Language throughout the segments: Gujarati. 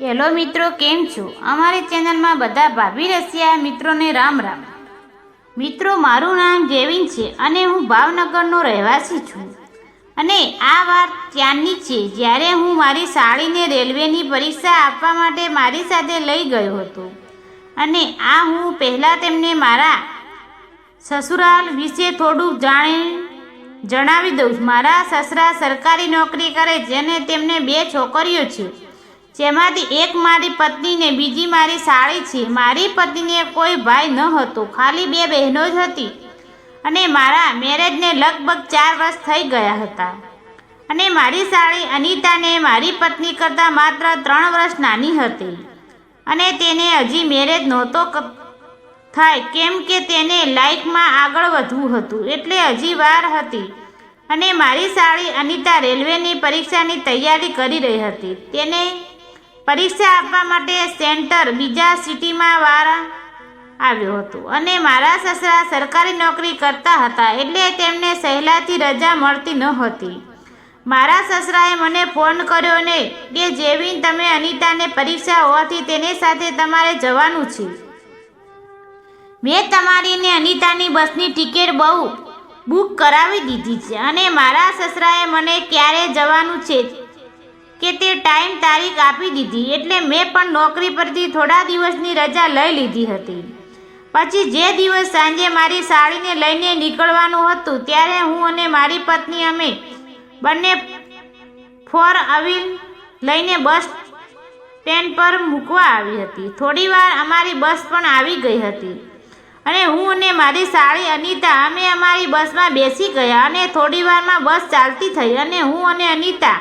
હેલો મિત્રો, કેમ છો? અમારી ચેનલમાં બધા ભાભી રસિયા મિત્રોને રામ રામ. મિત્રો, મારું નામ જેવિન છે અને હું ભાવનગરનો રહેવાસી છું. અને આ વાત ત્યાંની છે જ્યારે હું મારી સાળીને રેલવેની પરીક્ષા આપવા માટે મારી સાથે લઈ ગયો હતો. અને હું પહેલાં તેમને મારા સસુરાલ વિશે થોડુંક જણાવી દઉં. મારા સસરા સરકારી નોકરી કરે છે અને તેમને 2 છોકરીઓ છે, જેમાંથી એક મારી પત્ની ને બીજી મારી સાળી છે. મારી પત્નીને કોઈ ભાઈ ન હતો, ખાલી 2 બહેનો જ હતી. અને મારા મેરેજને લગભગ 4 વર્ષ થઈ ગયા હતા. અને મારી સાળી અનિતાને મારી પત્ની કરતાં માત્ર 3 વર્ષ નાની હતી. અને તેને હજી મેરેજ નહોતો થાય, કેમ કે તેને લાઈફમાં આગળ વધવું હતું, એટલે હજી વાર હતી. અને મારી સાળી અનિતા રેલવેની પરીક્ષાની તૈયારી કરી રહી હતી. તેને પરીક્ષા આપવા માટે સેન્ટર બીજા સિટીમાં વાર આવ્યો હતો. અને મારા સસરા સરકારી નોકરી કરતા હતા, એટલે તેમને સહેલાથી રજા મળતી ન હતી. મારા સસરાએ મને ફોન કર્યો ને કે જેવિન, તમે અનિતાને પરીક્ષા હોવાથી તેની સાથે તમારે જવાનું છે. મેં તમારી ને અનિતાની બસની ટિકિટ બુક કરાવી દીધી છે. અને મારા સસરાએ મને ક્યારે જવાનું છે કે તે ટાઈમ તારીખ આપી દીધી. એટલે મેં પણ નોકરી પરથી થોડા દિવસની રજા લઈ લીધી હતી. પછી જે દિવસ સાંજે મારી સાળીને લઈને નીકળવાનું હતું, ત્યારે હું અને મારી પત્ની અમે બંને 4 લઈને બસ સ્ટેન્ડ પર મૂકવા આવી હતી. થોડીવાર અમારી બસ પણ આવી ગઈ હતી. અને હું અને મારી સાળી અનિતા અમે અમારી બસમાં બેસી ગયા. અને થોડીવારમાં બસ ચાલતી થઈ અને હું અને અનિતા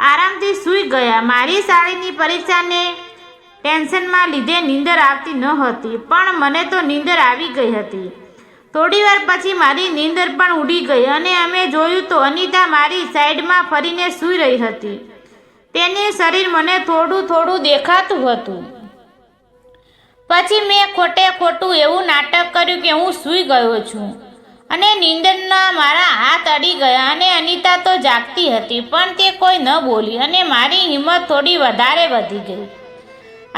આરામથી સૂઈ ગયા. મારી સાળીની પરીક્ષાને ટેન્શનમાં લીધે નીંદર આવતી ન હતી, પણ મને તો નીંદર આવી ગઈ હતી. થોડીવાર પછી મારી નીંદર પણ ઉડી ગઈ અને અમે જોયું તો અનિતા મારી સાઈડમાં ફરીને સૂઈ રહી હતી. તેનું શરીર મને થોડું થોડું દેખાતું હતું. પછી મેં ખોટું એવું નાટક કર્યું કે હું સૂઈ ગયો છું અને નીંદરના મારા હાથ અડી ગયા. અને અનિતા તો જાગતી હતી, પણ તે કોઈ ન બોલી. અને મારી હિંમત થોડી વધારે વધી ગઈ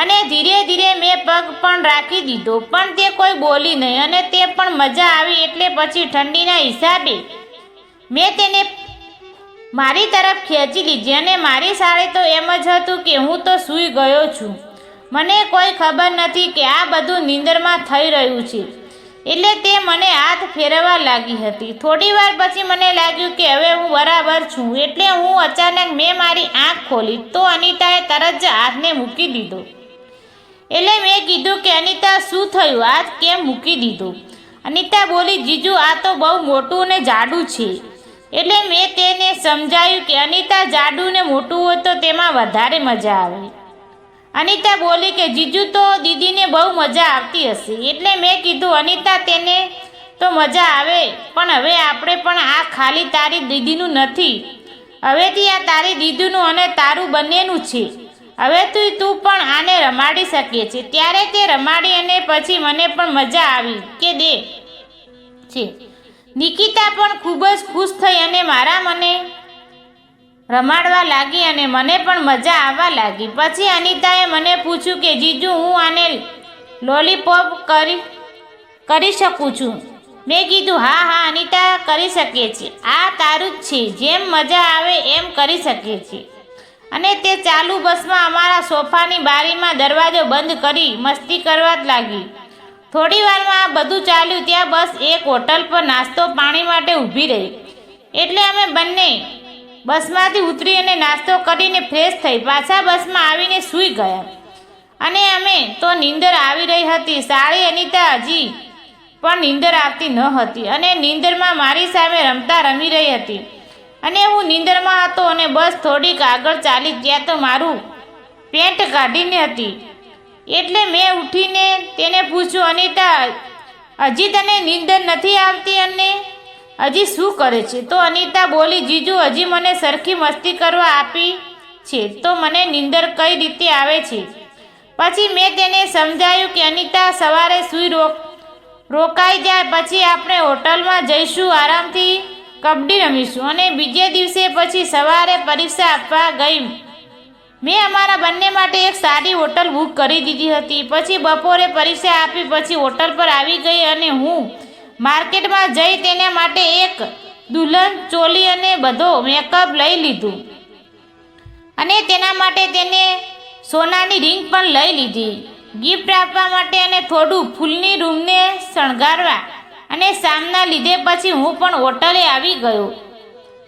અને ધીરે ધીરે મેં પગ પણ રાખી દીધો, પણ તે કોઈ બોલી નહીં. અને તે પણ મજા આવી. એટલે પછી ઠંડીના હિસાબે મેં તેને મારી તરફ ખેંચી લીધી. અને મારી સાળી તો એમ જ હતું કે હું તો સૂઈ ગયો છું, મને કોઈ ખબર નથી કે આ બધું નીંદરમાં થઈ રહ્યું છે. એટલે તે મને હાથ ફેરવવા લાગી હતી. થોડી વાર પછી મને લાગ્યું કે હવે હું બરાબર છું. એટલે હું અચાનક મેં મારી આંખ ખોલી તો અનિતાએ તરત જ હાથને મૂકી દીધો. એટલે મેં કીધું કે અનિતા, શું થયું? હાથ કેમ મૂકી દીધો? અનિતા બોલી, જીજુ, આ તો બહુ મોટું ને જાડું છે. એટલે મેં તેને સમજાવ્યું કે અનિતા, જાડું ને મોટું હોય તો તેમાં વધારે મજા આવે. અનિતા બોલી કે જીજુ, તો દીદીને બહુ મજા આવતી હશે. એટલે મેં કીધું, અનિતા, તેને તો મજા આવે, પણ હવે આપણે પણ આ ખાલી તારી દીદીનું નથી. હવેથી આ તારી દીદીનું અને તારું બંનેનું છે. હવે તું પણ આને રમાડી શકે છે. ત્યારે તે રમાડી અને પછી મને પણ મજા આવી કે દે છે. નિકિતા પણ ખૂબ જ ખુશ થઈ અને મને રમાડવા લાગી અને મને પણ મજા આવવા લાગી. પછી અનિતાએ મને પૂછ્યું કે જીજુ, હું આને લોલીપોપ કરી શકું છું? મેં કીધું, હા અનિતા, કરી શકે છે. આ તારું જ છે, જેમ મજા આવે એમ કરી શકે છે. અને તે ચાલુ બસમાં અમારા સોફાની બારીમાં દરવાજો બંધ કરી મસ્તી કરવા લાગી. થોડી વારમાં આ બધું ચાલ્યું ત્યાં બસ એક હોટલ પર નાસ્તો પાણી માટે ઊભી રહી. એટલે અમે બંને બસમાંથી ઉતરી અને નાસ્તો કરીને ફ્રેશ થઈ પાછા બસમાં આવીને સૂઈ ગયા. અને અમે તો નીંદર આવી રહી હતી. સાળી અનિતા હજી પણ નીંદર આવતી ન હતી અને નીંદરમાં મારી સામે રમી રહી હતી. અને હું નીંદરમાં હતો અને બસ થોડીક આગળ ચાલી ત્યાં તો મારું પેન્ટ કાઢીને હતી. એટલે મેં ઉઠીને તેને પૂછ્યું, અનિતા, હજી તને નીંદર નથી આવતી અને હજી શું કરે છે? તો અનિતા બોલી, જીજુ, હજી મને સરખી મસ્તી કરવા આપી છે તો મને નીંદર કઈ રીતે આવે છે? પછી મેં તેને સમજાવ્યું કે અનિતા, સવારે સૂઈ રોકાઈ જાય પછી આપણે હોટલમાં જઈશું, આરામથી કબડ્ડી રમીશું અને બીજે દિવસે પછી સવારે પરીક્ષા આપવા મેં અમારા બંને માટે એક સારી હોટલ બુક કરી દીધી હતી. પછી બપોરે પરીક્ષા આપી પછી હોટલ પર આવી ગઈ અને હું માર્કેટમાં જઈ તેના માટે એક દુલ્હન ચોલી અને બધો મેકઅપ લઈ લીધું અને તેના માટે તેને સોનાની રિંગ પણ લઈ લીધી ગિફ્ટ આપવા માટે અને થોડું ફૂલની રૂમને શણગારવા અને સામના લીધે પછી હું પણ હોટલે આવી ગયો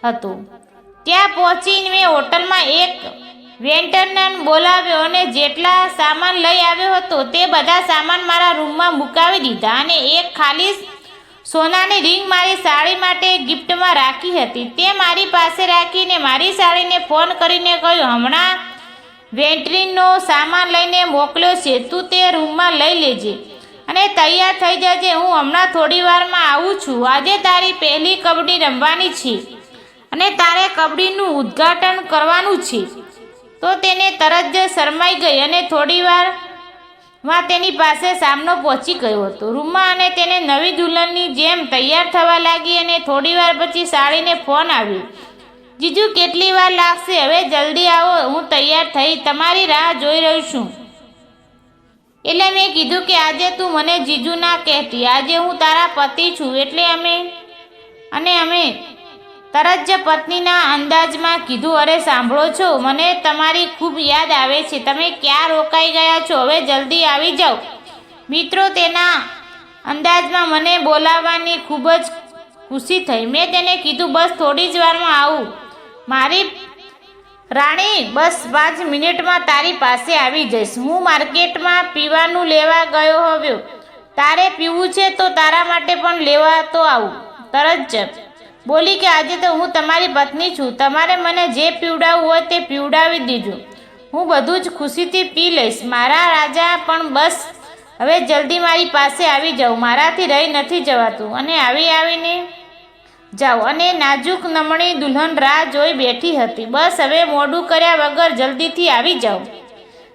હતો. ત્યાં પહોંચીને મેં હોટલમાં એક વેન્ટરને બોલાવ્યો અને જેટલા સામાન લઈ આવ્યો હતો તે બધા સામાન મારા રૂમમાં મુકાવી દીધા અને એક ખાલી સોનાની રિંગ મારી સાડી માટે ગિફ્ટમાં રાખી હતી તે મારી પાસે રાખીને મારી સાડીને ફોન કરીને કહ્યું, હમણાં વેન્ટરીનો સામાન લઈને મોકલ્યો છે, તું તે રૂમમાં લઈ લેજે અને તૈયાર થઈ જજે. હું હમણાં થોડી વારમાં આવું છું. આજે તારી પહેલી કબડ્ડી રમવાની છે અને તારે કબડ્ડીનું ઉદ્ઘાટન કરવાનું છે. તો તેને તરત જ શરમાઈ ગઈ અને થોડી વારમાં તેની પાસે સામનો પહોંચી ગયો હતો રૂમમાં અને તેને નવી દુલ્હનની જેમ તૈયાર થવા લાગી અને થોડી વાર પછી સાડીને ફોન આવ્યો, જીજુ કેટલી વાર લાગશે? હવે જલ્દી આવો, હું તૈયાર થઈ તમારી રાહ જોઈ રહી છું. એટલે મેં કીધું કે આજે તું મને જીજુ ના કહેતી, આજે હું તારા પતિ છું. એટલે અમે તરત જ પત્નીના અંદાજમાં કીધું, અરે સાંભળો છો, મને તમારી ખૂબ યાદ આવે છે. તમે ક્યાં રોકાઈ ગયા છો? હવે જલ્દી આવી જાઓ. મિત્રો, તેના અંદાજમાં મને બોલાવવાની ખૂબ જ ખુશી થઈ. મેં તેને કીધું, બસ થોડી જ વારમાં આવું મારી રાણી, બસ 5 મિનિટમાં તારી પાસે આવી જઈશ. હું માર્કેટમાં પીવાનું લેવા ગયો આવ્યો. તારે પીવું છે તો તારા માટે પણ લેવા તો આવું. તરત જ બોલી કે આજે તો હું તમારી પત્ની છું, તમારે મને જે પીવડાવવું હોય તે પીવડાવી દીજો, હું બધું જ ખુશીથી પી લઈશ. મારા રાજા, પણ બસ હવે જલ્દી મારી પાસે આવી જાઓ, મારાથી રહી નથી જવાતું અને આવીને જાઓ. અને નાજુક નમણી દુલ્હન રાહ જોઈ બેઠી હતી. બસ હવે મોડું કર્યા વગર જલ્દીથી આવી જાઓ.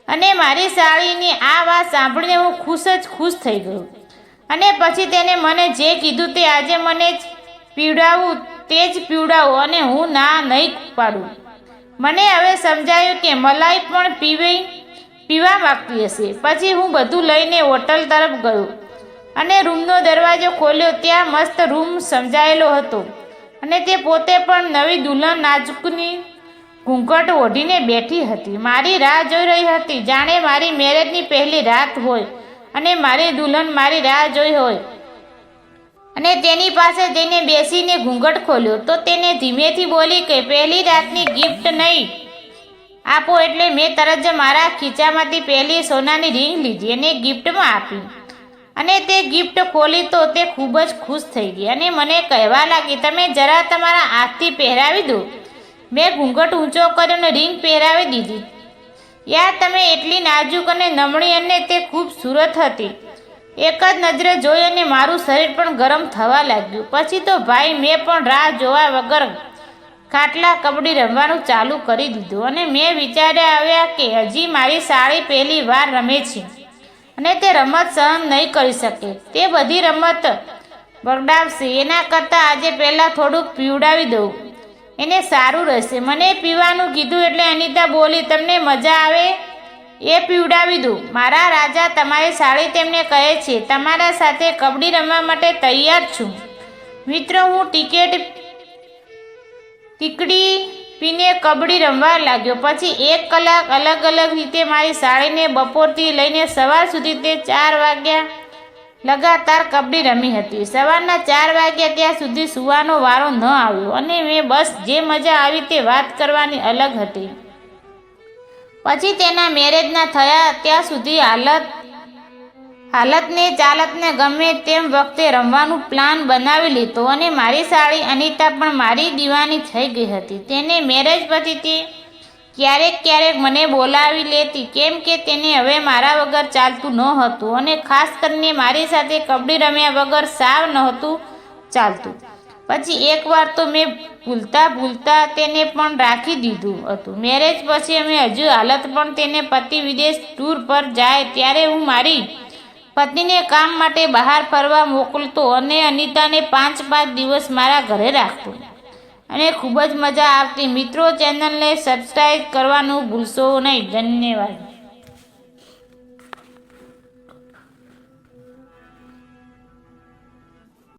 અને મારી સાળીની આ વાત સાંભળીને હું ખુશ થઈ ગયો અને પછી તેને મને જે કીધું તે આજે મને જ પીવડાવું તે જ પીવડાવું અને હું ના નહીં પાડું. મને હવે સમજાયું કે મલાઈ પણ પીવા માગતી હશે. પછી હું બધું લઈને હોટલ તરફ ગયો અને રૂમનો દરવાજો ખોલ્યો. ત્યાં મસ્ત રૂમ સજાયેલો હતો અને તે પોતે પણ નવી દુલ્હન નાજુકની ઘૂંઘટ ઓઢીને બેઠી હતી. મારી રાહ જોઈ રહી હતી, જાણે મારી મેરેજની પહેલી રાત હોય અને મારી દુલ્હન મારી રાહ જોઈ હોય. અને તેની પાસે જઈને બેસીને ઘૂંઘટ ખોલ્યો તો તેને ધીમેથી બોલી કે પહેલી રાતની ગિફ્ટ નહીં આપો. એટલે મેં તરત જ મારા ખીચામાંથી પહેલી સોનાની રિંગ લીધી અને ગિફ્ટમાં આપી અને તે ગિફ્ટ ખોલી તો તે ખૂબ જ ખુશ થઈ ગઈ અને મને કહેવા લાગી, તમે જરા તમારા હાથથી પહેરાવી દો. મેં ઘૂંઘટ ઊંચો કર્યો અને રિંગ પહેરાવી દીધી. યાર, તમે એટલી નાજુક અને નમણી અને તે ખૂબસૂરત હતી. એક જ નજરે જોઈ અને મારું શરીર પણ ગરમ થવા લાગ્યું. પછી તો ભાઈ મેં પણ રાહ જોવા વગર ખાટલા કબડ્ડી રમવાનું ચાલુ કરી દીધું અને મેં વિચાર્યા આવ્યા કે હજી મારી સાળી પહેલી વાર રમે છે અને તે રમત સહન નહીં કરી શકે, તે બધી રમત બગડાવશે. એના કરતાં આજે પહેલાં થોડુંક પીવડાવી દઉં, એને સારું રહેશે. મને પીવાનું કીધું એટલે અનિતા બોલી, તમને મજા આવે એ પીવડાવી દઉં. મારા રાજા, તમારી સાળી તેમને કહે છે તમારા સાથે કબડ્ડી રમવા માટે તૈયાર છું. મિત્રો, હું ટીકડી પીને કબડ્ડી રમવા લાગ્યો. પછી 1 કલાક અલગ રીતે મારી સાળીને બપોરથી લઈને સવાર સુધી તે 4 વાગ્યા લગાતાર કબડ્ડી રમી હતી. સવારના 4 વાગ્યા ત્યાં સુધી સૂવાનો વારો ન આવ્યો અને મેં બસ જે મજા આવી તે વાત કરવાની અલગ હતી. પછી તેના મેરેજના થયા ત્યાં સુધી હાલતને ચાલતને ગમે તેમ વખતે રમવાનું પ્લાન બનાવી લીધો અને મારી સાળી અનિતા પણ મારી દીવાની થઈ ગઈ હતી. તેને મેરેજ પછી તે ક્યારેક મને બોલાવી લેતી, કેમ કે તેને હવે મારા વગર ચાલતું ન હતું અને ખાસ કરીને મારી સાથે કબડ્ડી રમ્યા વગર સાવ નહોતું ચાલતું. પછી એકવાર તો મેં ભૂલતા તેને પણ રાખી દીધું હતું. મેરેજ પછી અમે હજુ હાલત પણ તેને પતિ વિદેશ ટૂર પર જાય ત્યારે હું મારી પત્નીને કામ માટે બહાર ફરવા મોકલતો અને અનિતાને 5 દિવસ મારા ઘરે રાખતો. અને ખૂબ જ મજા આવતી. મિત્રો, ચેનલને સબસ્ક્રાઈબ કરવાનું ભૂલશો નહીં. ધન્યવાદ.